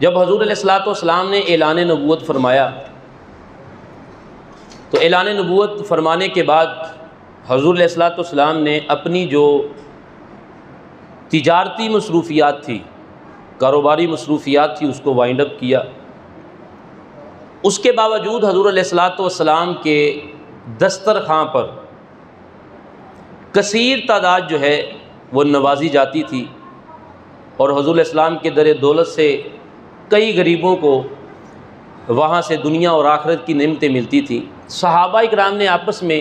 جب حضور علیہ الصلوۃ والسلام نے اعلان نبوت فرمایا تو اعلان نبوت فرمانے کے بعد حضور علیہ الصلوۃ والسلام نے اپنی جو تجارتی مصروفیات تھی، کاروباری مصروفیات تھی، اس کو وائنڈ اپ کیا۔ اس کے باوجود حضور علیہ الصلوۃ والسلام کے دسترخواں پر کثیر تعداد جو ہے وہ نوازی جاتی تھی، اور حضور علیہ السلام کے در دولت سے کئی غریبوں کو وہاں سے دنیا اور آخرت کی نعمتیں ملتی تھیں۔ صحابہ اکرام نے آپس میں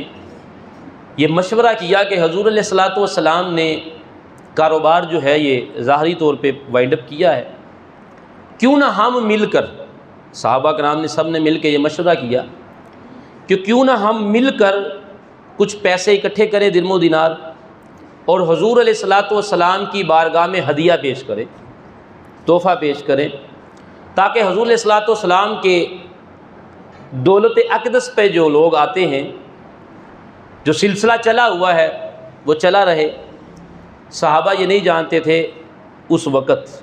یہ مشورہ کیا کہ حضور علیہ الصلوۃ والسلام نے کاروبار جو ہے یہ ظاہری طور پہ وائنڈ اپ کیا ہے، کیوں نہ ہم مل کر، صحابہ کرام نے سب نے مل کے یہ مشورہ کیا کہ کیوں نہ ہم مل کر کچھ پیسے اکٹھے کریں درم و دینار، اور حضور علیہ الصلوۃ والسلام کی بارگاہ میں ہدیہ پیش کریں، تحفہ پیش کریں، تاکہ حضور علیہ الصلوۃ والسلام کے دولت اقدس پہ جو لوگ آتے ہیں، جو سلسلہ چلا ہوا ہے وہ چلا رہے۔ صحابہ یہ نہیں جانتے تھے اس وقت،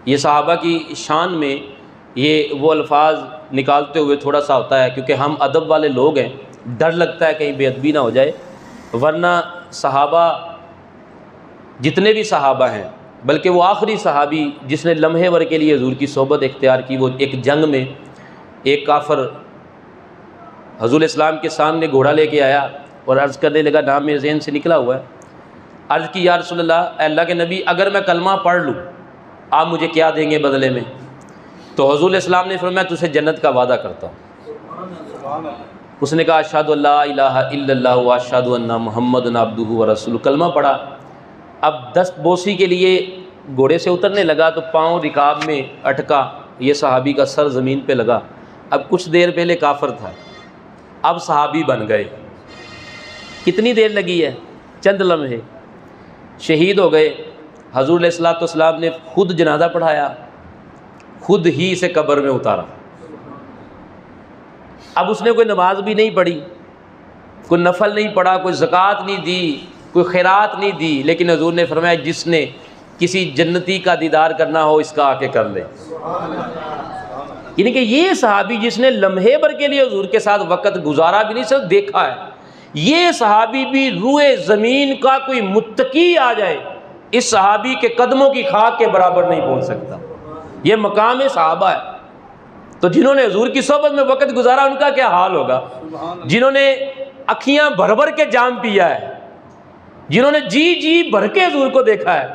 یہ صحابہ کی شان میں یہ وہ الفاظ نکالتے ہوئے تھوڑا سا ہوتا ہے، کیونکہ ہم ادب والے لوگ ہیں، ڈر لگتا ہے کہیں بے ادبی نہ ہو جائے، ورنہ صحابہ جتنے بھی صحابہ ہیں، بلکہ وہ آخری صحابی جس نے لمحے بھر کے لیے حضور کی صحبت اختیار کی، وہ ایک جنگ میں ایک کافر حضور اسلام کے سامنے گھوڑا لے کے آیا اور عرض کرنے لگا، نام میرے ذہن سے نکلا ہوا ہے، عرض کی یا رسول اللہ، اے اللہ کے نبی، اگر میں کلمہ پڑھ لوں آپ مجھے کیا دیں گے بدلے میں؟ تو حضور علیہ السلام نے فرمایا تجھے جنت کا وعدہ کرتا ہوں۔ اس نے کہا اشہد ان لا الہ الا اللہ واشہد ان محمد عبدہ ورسولہ، کلمہ پڑھا۔ اب دست بوسی کے لیے گھوڑے سے اترنے لگا تو پاؤں رکاب میں اٹکا، یہ صحابی کا سر زمین پہ لگا۔ اب کچھ دیر پہلے کافر تھا، اب صحابی بن گئے۔ کتنی دیر لگی ہے؟ چند لمحے، شہید ہو گئے۔ حضور علیہ الصلوۃ والسلام نے خود جنازہ پڑھایا، خود ہی سے قبر میں اتارا۔ اب اس نے کوئی نماز بھی نہیں پڑھی، کوئی نفل نہیں پڑھا، کوئی زکوٰۃ نہیں دی، کوئی خیرات نہیں دی، لیکن حضور نے فرمایا جس نے کسی جنتی کا دیدار کرنا ہو اس کا آ کے کر لے۔ یعنی کہ یہ صحابی جس نے لمحے بھر کے لیے حضور کے ساتھ وقت گزارا بھی نہیں، صرف دیکھا ہے، یہ صحابی بھی روئے زمین کا کوئی متقی آ جائے اس صحابی کے قدموں کی خاک کے برابر نہیں پہنچ سکتا۔ یہ مقام صحابہ ہے۔ تو جنہوں نے حضور کی صحبت میں وقت گزارا ان کا کیا حال ہوگا؟ جنہوں نے اکھیاں بھر بھر کے جام پیا ہے، جنہوں نے جی بھر کے حضور کو دیکھا ہے،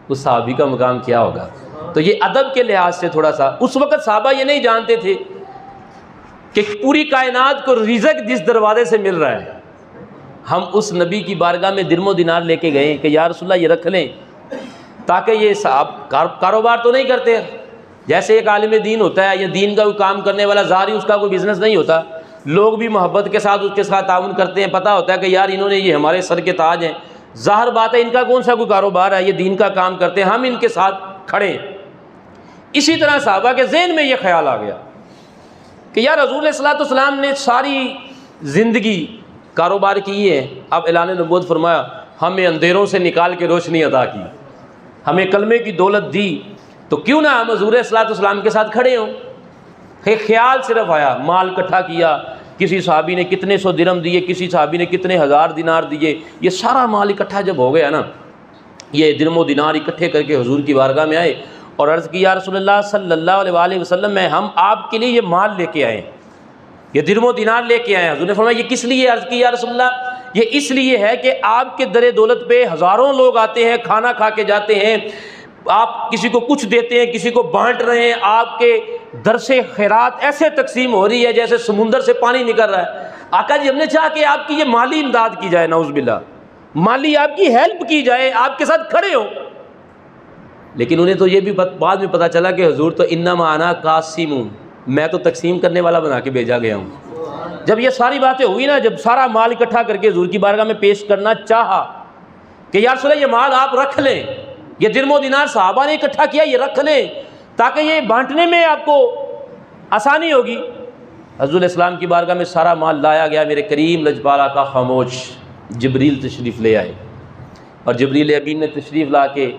اس صحابی کا مقام کیا ہوگا؟ تو یہ ادب کے لحاظ سے تھوڑا سا، اس وقت صحابہ یہ نہیں جانتے تھے کہ پوری کائنات کو رزق جس دروازے سے مل رہا ہے، ہم اس نبی کی بارگاہ میں درم و دینار لے کے گئے کہ یا رسول اللہ یہ رکھ لیں، تاکہ یہ صاحب کاروبار تو نہیں کرتے، جیسے ایک عالم دین ہوتا ہے یا دین کا کوئی کام کرنے والا ظاہری اس کا کوئی بزنس نہیں ہوتا، لوگ بھی محبت کے ساتھ اس کے ساتھ تعاون کرتے ہیں، پتہ ہوتا ہے کہ یار انہوں نے یہ ہمارے سر کے تاج ہیں، ظاہر بات ہے ان کا کون سا کوئی کاروبار ہے، یہ دین کا کام کرتے ہیں، ہم ان کے ساتھ کھڑے ہیں۔ اسی طرح صحابہ کے ذہن میں یہ خیال آ گیا کہ یار رسول اللہ صلی اللہ علیہ وسلم نے ساری زندگی کاروبار کی ہے، اب اعلان نبوت فرمایا ہمیں اندھیروں سے نکال کے روشنی عطا کی، ہمیں کلمے کی دولت دی، تو کیوں نہ ہم حضور صلی اللہ علیہ وسلم کے ساتھ کھڑے ہوں۔ خیال صرف آیا، مال اکٹھا کیا، کسی صحابی نے کتنے سو درہم دیے، کسی صحابی نے کتنے ہزار دینار دیے، یہ سارا مال اکٹھا جب ہو گیا نا، یہ درہم و دینار اکٹھے کر کے حضور کی بارگاہ میں آئے اور عرض کی یا رسول اللہ صلی اللہ علیہ وآلہ وسلم میں ہم آپ کے لیے یہ مال لے کے آئے، یہ درہم و دینار لے کے آئے۔ حضور نے فرمایا یہ کس لیے؟ عرض کی یا رسول اللہ یہ اس لیے ہے کہ آپ کے در دولت پہ ہزاروں لوگ آتے ہیں، کھانا کھا کے جاتے ہیں، آپ کسی کو کچھ دیتے ہیں، کسی کو بانٹ رہے ہیں، آپ کے در سے خیرات ایسے تقسیم ہو رہی ہے جیسے سمندر سے پانی نکل رہا ہے۔ آقا جی ہم نے چاہا کہ آپ کی یہ مالی امداد کی جائے، نعوذ باللہ، مالی آپ کی ہیلپ کی جائے، آپ کے ساتھ کھڑے ہوں۔ لیکن انہیں تو یہ بھی بعد میں پتہ چلا کہ حضور تو انما انا قاسم ہوں، میں تو تقسیم کرنے والا بنا کے بھیجا گیا ہوں۔ جب یہ ساری باتیں ہوئی نا، جب سارا مال اکٹھا کر کے حضور کی بارگاہ میں پیش کرنا چاہا کہ یا رسول اللہ یہ مال آپ رکھ لیں، یہ درہم و دینار صحابہ نے اکٹھا کیا، یہ رکھ لیں تاکہ یہ بانٹنے میں آپ کو آسانی ہوگی۔ حضور علیہ السلام کی بارگاہ میں سارا مال لایا گیا، میرے کریم لجپالہ کا خاموش جبریل تشریف لے آئے، اور جبریل امین نے تشریف لا کے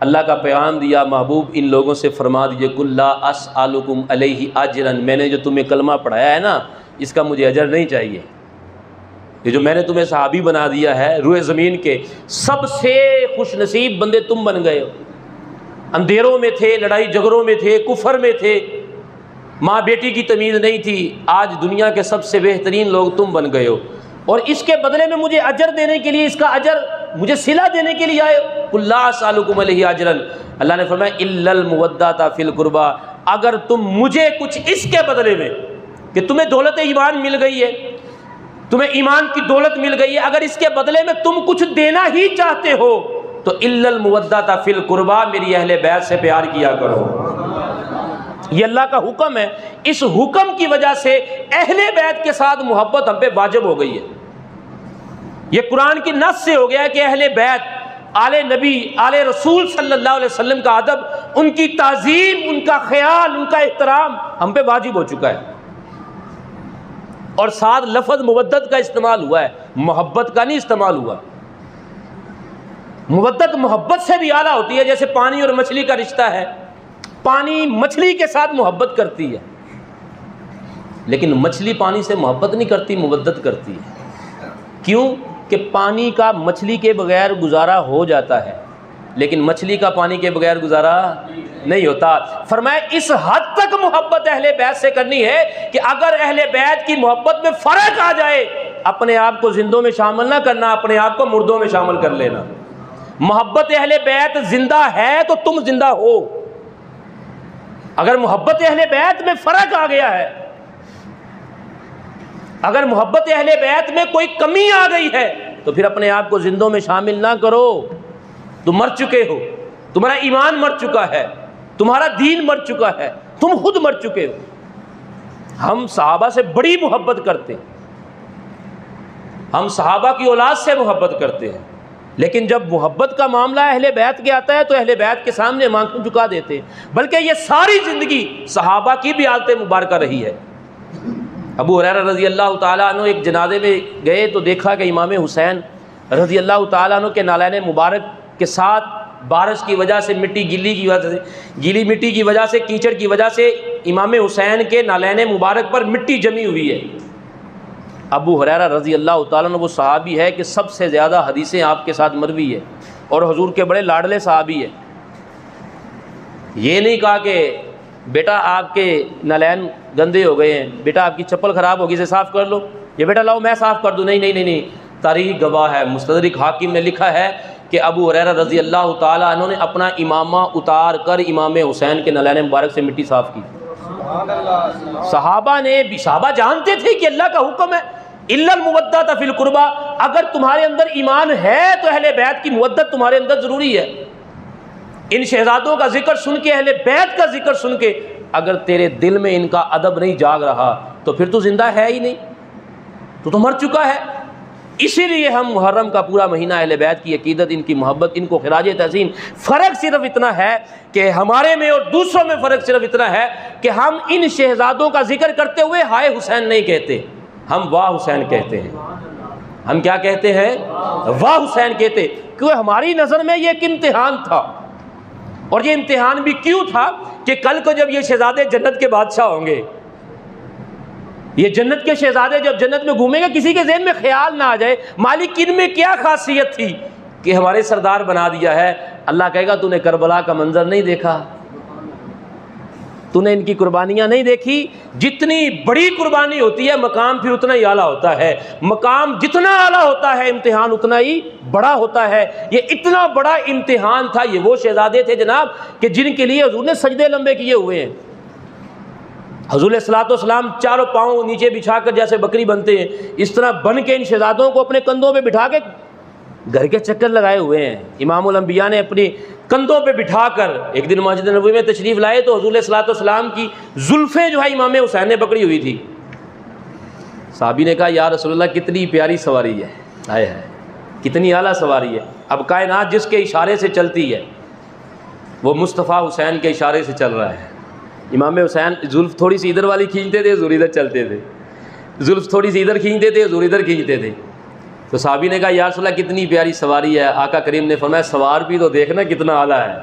اللہ کا پیغام دیا محبوب ان لوگوں سے فرما دیجئے قل لا اسألکم علیہ اجرا، میں نے جو تمہیں کلمہ پڑھایا ہے نا اس کا مجھے اجر نہیں چاہیے، یہ جو میں نے تمہیں صحابی بنا دیا ہے روئے زمین کے سب سے خوش نصیب بندے تم بن گئے ہو، اندھیروں میں تھے، لڑائی جھگڑوں میں تھے، کفر میں تھے، ماں بیٹی کی تمیز نہیں تھی، آج دنیا کے سب سے بہترین لوگ تم بن گئے ہو، اور اس کے بدلے میں مجھے اجر دینے کے لیے، اس کا اجر مجھے صلہ دینے کے لیے آئے ہو۔ قل لا اسألکم علیہ اجرا، اللہ نے فرمایا الا المودۃ فی القربى، اگر تم مجھے کچھ اس کے بدلے میں کہ تمہیں دولت ایمان مل گئی ہے، تمہیں ایمان کی دولت مل گئی ہے، اگر اس کے بدلے میں تم کچھ دینا ہی چاہتے ہو تو الا المودۃ فی القربى، میری اہل بیت سے پیار کیا کرو۔ یہ اللہ کا حکم ہے، اس حکم کی وجہ سے اہل بیت کے ساتھ محبت ہم پہ واجب ہو گئی ہے۔ یہ قرآن کی نص سے ہو گیا ہے کہ اہل بیت، آل نبی، آل رسول صلی اللہ علیہ وسلم کا ادب، ان کی تعظیم، ان کا خیال، ان کا احترام ہم پہ واجب ہو چکا ہے، اور ساتھ لفظ مودت کا استعمال ہوا ہے، محبت کا نہیں استعمال ہوا۔ مودت محبت سے بھی اعلیٰ ہوتی ہے، جیسے پانی اور مچھلی کا رشتہ ہے، پانی مچھلی کے ساتھ محبت کرتی ہے، لیکن مچھلی پانی سے محبت نہیں کرتی، مودت کرتی ہے۔ کیوں؟ کہ پانی کا مچھلی کے بغیر گزارا ہو جاتا ہے، لیکن مچھلی کا پانی کے بغیر گزارا نہیں ہوتا۔ فرمایا اس حد تک محبت اہل بیت سے کرنی ہے کہ اگر اہل بیت کی محبت میں فرق آ جائے، اپنے آپ کو زندوں میں شامل نہ کرنا، اپنے آپ کو مردوں میں شامل کر لینا۔ محبت اہل بیت زندہ ہے تو تم زندہ ہو، اگر محبت اہل بیت میں فرق آ گیا ہے، اگر محبت اہل بیت میں کوئی کمی آ گئی ہے تو پھر اپنے آپ کو زندوں میں شامل نہ کرو، تم مر چکے ہو، تمہارا ایمان مر چکا ہے، تمہارا دین مر چکا ہے، تم خود مر چکے ہو۔ ہم صحابہ سے بڑی محبت کرتے ہیں، ہم صحابہ کی اولاد سے محبت کرتے ہیں، لیکن جب محبت کا معاملہ اہل بیت کے آتا ہے تو اہل بیت کے سامنے آنکھیں جھکا دیتے ہیں، بلکہ یہ ساری زندگی صحابہ کی بھی حالت مبارکہ رہی ہے۔ ابو ہریرہ رضی اللہ تعالیٰ عنہ ایک جنازے میں گئے تو دیکھا کہ امام حسین رضی اللہ تعالیٰ عنہ کے نالین مبارک کے ساتھ بارش کی وجہ سے، گیلی مٹی کی وجہ سے، کیچڑ کی وجہ سے امام حسین کے نالین مبارک پر مٹی جمی ہوئی ہے۔ ابو ہریرہ رضی اللہ تعالیٰ عنہ وہ صحابی ہے کہ سب سے زیادہ حدیثیں آپ کے ساتھ مروی ہے، اور حضور کے بڑے لاڈلے صحابی ہے۔ یہ نہیں کہا کہ بیٹا آپ کے نالین گندے ہو گئے ہیں، بیٹا آپ کی چپل خراب ہوگی، اسے صاف کر لو، یہ بیٹا لاؤ میں صاف کر دوں، نہیں، تاریخ گواہ ہے، مستدرک حاکم نے لکھا ہے کہ ابو ہریرہ رضی اللہ تعالیٰ عنہ نے اپنا امامہ اتار کر امام حسین کے نالین مبارک سے مٹی صاف کی۔ صحابہ جانتے تھے کہ اللہ کا حکم ہے الا المودۃ فی القربى، اگر تمہارے اندر ایمان ہے تو اہل بیت کی مودت تمہارے اندر ضروری ہے۔ ان شہزادوں کا ذکر سن کے، اہل بیت کا ذکر سن کے، اگر تیرے دل میں ان کا ادب نہیں جاگ رہا تو پھر تو زندہ ہے ہی نہیں، تو مر چکا ہے۔ اسی لیے ہم محرم کا پورا مہینہ اہل بیت کی عقیدت، ان کی محبت، ان کو خراج تحسین، فرق صرف اتنا ہے کہ ہمارے میں اور دوسروں میں فرق صرف اتنا ہے کہ ہم ان شہزادوں کا ذکر کرتے ہوئے ہائے حسین نہیں کہتے، ہم واہ حسین کہتے ہیں۔ ہم کیا کہتے ہیں؟ واہ حسین کہتے، کیونکہ ہماری نظر میں یہ ایک امتحان تھا، اور یہ امتحان بھی کیوں تھا کہ کل کو جب یہ شہزادے جنت کے بادشاہ ہوں گے، یہ جنت کے شہزادے جب جنت میں گھومیں گے، کسی کے ذہن میں خیال نہ آ جائے مالک ان میں کیا خاصیت تھی کہ ہمارے سردار بنا دیا ہے۔ اللہ کہے گا تو نے کربلا کا منظر نہیں دیکھا، تو نے ان کی قربانیاں نہیں دیکھی۔ جتنی بڑی قربانی ہوتی ہے مقام پھر اتنا ہی اعلیٰ ہوتا ہے، مقام جتنا اعلیٰ ہوتا ہے امتحان اتنا ہی بڑا ہوتا ہے۔ یہ اتنا بڑا امتحان تھا۔ یہ وہ شہزادے تھے جناب کہ جن کے لیے حضور نے سجدے لمبے کیے ہوئے ہیں۔ حضور علیہ الصلوۃ والسلام چاروں پاؤں نیچے بچھا کر جیسے بکری بنتے ہیں، اس طرح بن کے ان شہزادوں کو اپنے کندھوں پہ بٹھا کے گھر کے چکر لگائے ہوئے ہیں۔ امام الانبیاء نے اپنی کندھوں پہ بٹھا کر ایک دن مسجد نبوی میں تشریف لائے تو حضور علیہ الصلوۃ والسلام کی زلفیں جو ہے امام حسین نے پکڑی ہوئی تھی۔ صحابی نے کہا یا رسول اللہ کتنی پیاری سواری ہے، ہائے ہائے کتنی اعلیٰ سواری ہے۔ اب کائنات جس کے اشارے سے چلتی ہے وہ مصطفیٰ حسین کے اشارے سے چل رہا ہے۔ امام حسین زلف تھوڑی سی ادھر والی کھینچتے تھے، حضور ادھر چلتے تھے، زلف تھوڑی سی ادھر کھینچتے تھے، حضور ادھر کھینچتے تھے۔ تو صحابی نے کہا یا رسول اللہ کتنی پیاری سواری ہے. آقا کریم نے فرمایا سوار بھی تو دیکھنا کتنا اعلیٰ ہے.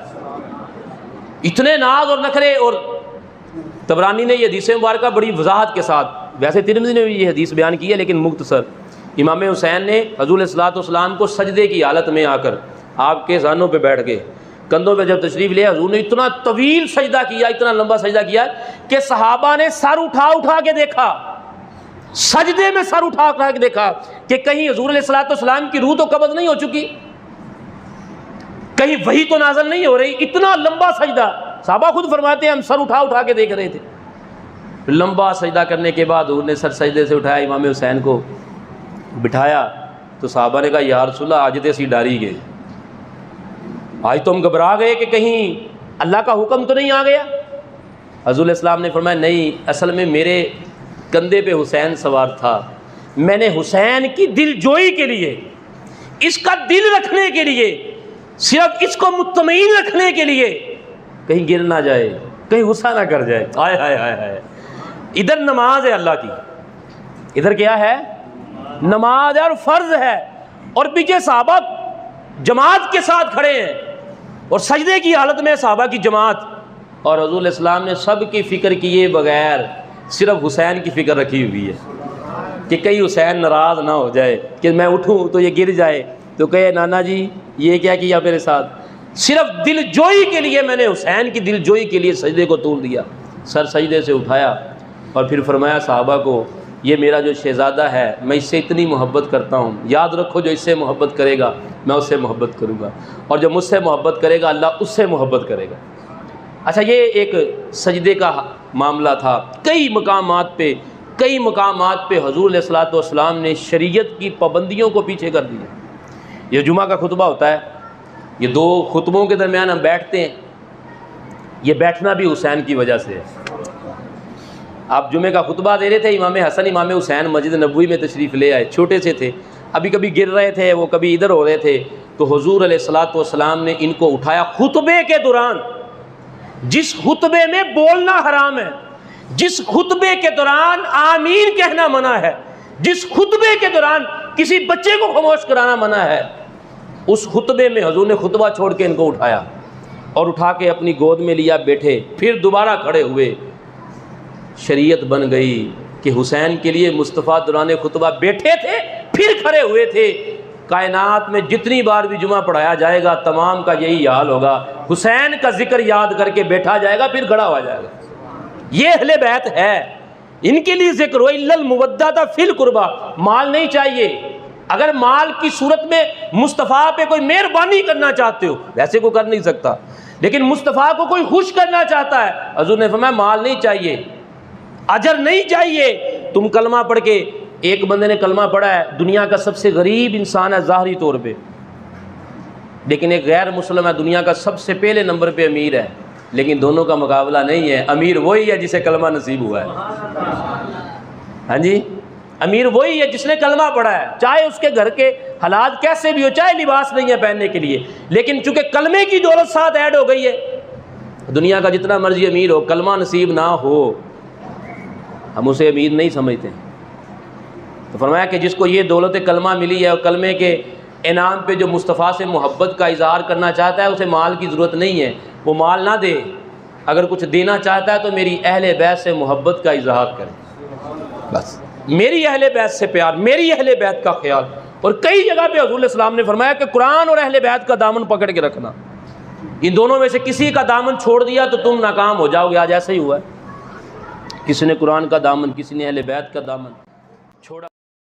اتنے ناز اور نخرے. اور طبرانی نے یہ حدیث مبارکہ بڑی وضاحت کے ساتھ، ویسے ترمذی نے بھی یہ حدیث بیان کی ہے لیکن مختصر. امام حسین نے حضور علیہ الصلوۃ والسلام کو سجدے کی حالت میں آ کر آپ کے زانوں پہ بیٹھ کے کندھوں پہ جب تشریف لے، حضور نے اتنا طویل سجدہ کیا، اتنا لمبا سجدہ کیا کہ صحابہ نے سر اٹھا اٹھا کے دیکھا، سجدے میں سر اٹھا اٹھا کے دیکھا کہ کہیں حضور علیہ الصلوۃ والسلام کی روح تو قبض نہیں ہو چکی، کہیں وحی تو نازل نہیں ہو رہی. اتنا لمبا سجدہ صحابہ خود فرماتے ہیں ہم سر اٹھا اٹھا کے دیکھ رہے تھے. لمبا سجدہ کرنے کے بعد حضور نے سر سجدے سے اٹھایا، امام حسین کو بٹھایا تو صحابہ نے کہا یا رسول اللہ آج تے اسی ڈاری گئے، آج تو ہم گھبرا گئے کہ کہیں اللہ کا حکم تو نہیں آ گیا. حضور علیہ السلام نے فرمایا نہیں، اصل میں میرے کندھے پہ حسین سوار تھا، میں نے حسین کی دل جوئی کے لیے، اس کا دل رکھنے کے لیے، صرف اس کو مطمئن رکھنے کے لیے کہیں گر نہ جائے، کہیں غصہ نہ کر جائے. ہائے ہائے ہائے ہائے. ادھر نماز ہے اللہ کی، ادھر کیا ہے؟ نماز ہے اور فرض ہے، اور پیچھے صحابہ جماعت کے ساتھ کھڑے ہیں اور سجدے کی حالت میں صحابہ کی جماعت، اور حضور علیہ السلام نے سب کی فکر کیے بغیر صرف حسین کی فکر رکھی ہوئی ہے کہ کہیں حسین ناراض نہ ہو جائے کہ میں اٹھوں تو یہ گر جائے تو کہے نانا جی یہ کیا کیا میرے ساتھ. صرف دل جوئی کے لیے میں نے حسین کی دل جوئی کے لیے سجدے کو توڑ دیا، سر سجدے سے اٹھایا اور پھر فرمایا صحابہ کو یہ میرا جو شہزادہ ہے میں اس سے اتنی محبت کرتا ہوں، یاد رکھو جو اس سے محبت کرے گا میں اس سے محبت کروں گا، اور جو مجھ سے محبت کرے گا اللہ اس سے محبت کرے گا. اچھا یہ ایک سجدے کا معاملہ تھا. کئی مقامات پہ حضور علیہ الصلوۃ والسلام نے شریعت کی پابندیوں کو پیچھے کر دیا. یہ جمعہ کا خطبہ ہوتا ہے، یہ دو خطبوں کے درمیان ہم بیٹھتے ہیں، یہ بیٹھنا بھی حسین کی وجہ سے ہے. آپ جمعے کا خطبہ دے رہے تھے، امام حسن امام حسین مسجد نبوی میں تشریف لے آئے، چھوٹے سے تھے، ابھی کبھی گر رہے تھے، وہ کبھی ادھر ہو رہے تھے، تو حضور علیہ الصلوۃ والسلام نے ان کو اٹھایا خطبے کے دوران. جس خطبے میں بولنا حرام ہے، جس خطبے کے دوران آمین کہنا منع ہے، جس خطبے کے دوران کسی بچے کو خاموش کرانا منع ہے، اس خطبے میں حضور نے خطبہ چھوڑ کے ان کو اٹھایا اور اٹھا کے اپنی گود میں لیا، بیٹھے، پھر دوبارہ کھڑے ہوئے. شریعت بن گئی کہ حسین کے لیے مصطفیٰ دوران خطبہ بیٹھے تھے پھر کھڑے ہوئے تھے. کائنات میں جتنی بار بھی جمعہ پڑھایا جائے گا تمام کا یہی حال ہوگا، حسین کا ذکر یاد کر کے بیٹھا جائے گا پھر کھڑا ہوا جائے گا. یہ اہل بیت ہے، ان کے لیے ذکر ہو الا المودۃ فی القربہ. مال نہیں چاہیے، اگر مال کی صورت میں مصطفیٰ پہ کوئی مہربانی کرنا چاہتے ہو ویسے کو کر نہیں سکتا، لیکن مصطفیٰ کو کوئی خوش کرنا چاہتا ہے، حضور نے فرمایا مال نہیں چاہیے، اجر نہیں چاہیے. تم کلمہ پڑھ کے، ایک بندے نے کلمہ پڑھا ہے، دنیا کا سب سے غریب انسان ہے ظاہری طور پہ، لیکن ایک غیر مسلم ہے دنیا کا سب سے پہلے نمبر پہ امیر ہے، لیکن دونوں کا مقابلہ نہیں ہے. امیر وہی ہے جسے کلمہ نصیب ہوا ہے. ہاں جی، امیر وہی ہے جس نے کلمہ پڑھا ہے، چاہے اس کے گھر کے حالات کیسے بھی ہو، چاہے لباس نہیں ہے پہننے کے لیے، لیکن چونکہ کلمے کی دولت ساتھ ایڈ ہو گئی ہے. دنیا کا جتنا مرضی امیر ہو، کلمہ نصیب نہ ہو ہم اسے امیر نہیں سمجھتے. تو فرمایا کہ جس کو یہ دولت کلمہ ملی ہے اور کلمے کے انعام پہ جو مصطفیٰ سے محبت کا اظہار کرنا چاہتا ہے اسے مال کی ضرورت نہیں ہے، وہ مال نہ دے، اگر کچھ دینا چاہتا ہے تو میری اہل بیت سے محبت کا اظہار کرے، بس میری اہل بیت سے پیار، میری اہل بیت کا خیال. اور کئی جگہ پہ حضور علیہ السلام نے فرمایا کہ قرآن اور اہل بیت کا دامن پکڑ کے رکھنا، ان دونوں میں سے کسی کا دامن چھوڑ دیا تو تم ناکام ہو جاؤ گے. آج ایسا ہی ہوا ہے، کسی نے قرآن کا دامن، کسی نے اہل بیت کا دامن چھوڑا.